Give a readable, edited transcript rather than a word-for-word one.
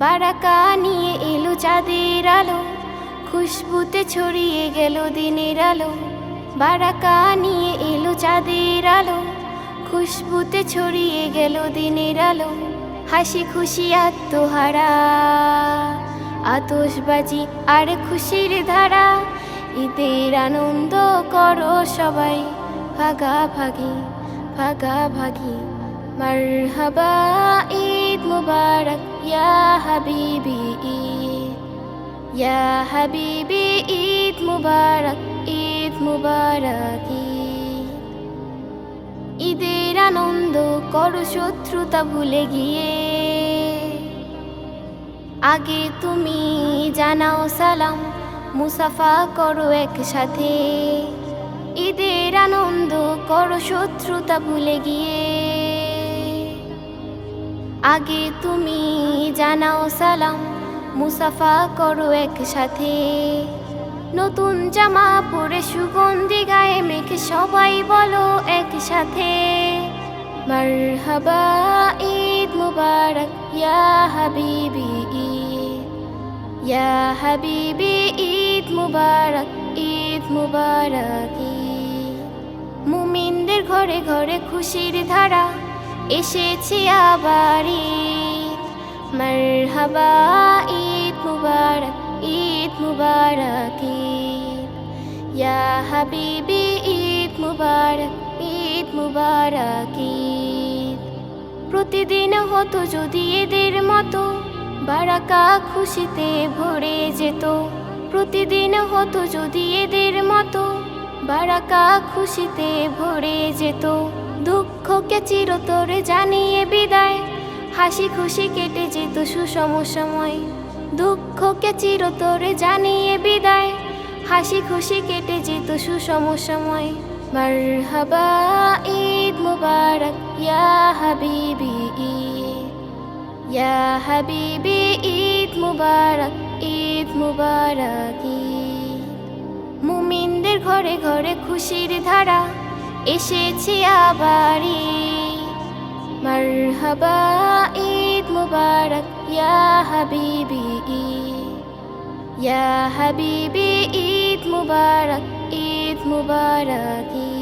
বারাকা নিয়ে এলো চাঁদের আলো, খুশবুতে ছড়িয়ে গেল দিনের আলো। বারাকা নিয়ে এলো চাঁদের আলো, খুশবুতে ছড়িয়ে গেল দিনের আলো। হাসি খুশি আত্মহারা, আতশবাজি আর খুশির ধারা। ঈদের আনন্দ করো সবাই ভাগাভাগি ভাগাভাগি। মারহাবা ঈদ মুবারক ইয়া হাবিবি ঈদ, ইয়া হাবিবি ঈদ মুবারক, ঈদ মুবারক ঈদ। ঈদের আনন্দ করো শত্রুতা ভুলে গিয়ে, আগে তুমি জানাও সালাম, মুসাফা করো একসাথে। ঈদের আনন্দ করো শত্রুতা ভুলে গিয়ে, আগে তুমি জানাও সালাম, মুসাফা করো একসাথে। নতুন জামা পরে সুগন্ধি গায়ে মেখে সবাই বলো একসাথে, মারহাবা ঈদ মুবারক ইয়া হাবিবি ঈদ, ইয়া হাবিবি ঈদ মুবারক, ঈদ মুবারক ঈদ। মুমিনদের ঘরে ঘরে খুশির ধারা, এসেছে আবার ঈদ। মারহাবা ঈদ মুবারক, ঈদ মুবারক ঈদ, ইয়া হাবিবি ঈদ মুবারক, ঈদ মুবারক ঈদ। প্রতিদিন হতো যদি এদের মতো, বারাকা খুশিতে ভরে যেত। প্রতিদিন হতো যদি এদের মতো, বারাকা খুশিতে ভরে যেত। দুঃখকে চিরতরে জানিয়ে বিদায়, হাসি খুশি কেটে যেত সুষম সময়। দুঃখকে চিরতরে জানিয়ে বিদায়, হাসি খুশি কেটে যেত সুষম সময়। মারহাবা ঈদ মুবারক ইয়া হাবিবি ঈদ, ইয়া হাবিবি ঈদ মুবারক, ঈদ মুবারক ঈদ। মুমিনদের ঘরে ঘরে খুশির ধারা, এসেছে আবার ঈদ। মারহাবা ঈদ মুবারক ইয়া হাবিবি ঈদ, ইয়া হাবিবি ঈদ মুবারক, ঈদ মুবারক ঈদ।